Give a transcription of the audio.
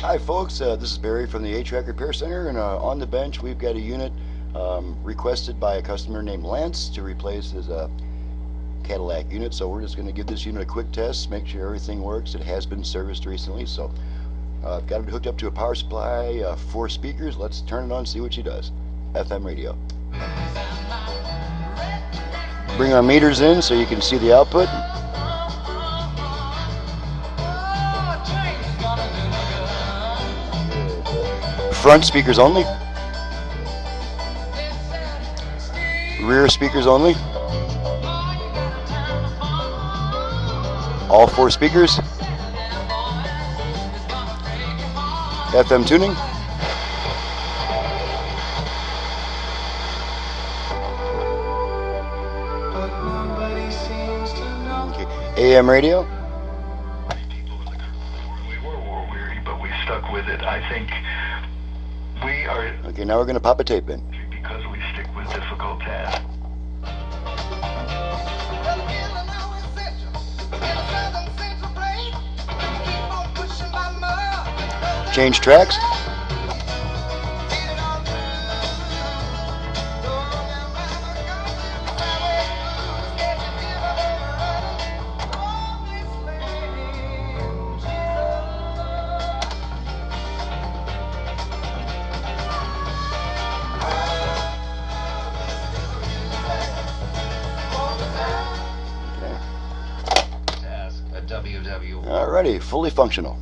Hi folks, this is Barry from the HVAC Repair Center, and on the bench we've got a unit requested by a customer named Lance to replace his Cadillac unit. So we're just going to give this unit a quick test, make sure everything works. It has been serviced recently, so I've got it hooked up to a power supply, 4 speakers. Let's turn it on and see what she does. FM radio. Bring our meters in so you can see the output. Front speakers only. Rear speakers only. All 4 speakers. FM tuning. Okay. AM radio. We were war weary, but we stuck with it. I think we are. Okay, now we're going to pop a tape in. Because we stick with difficult tasks. Change tracks. Alrighty, fully functional.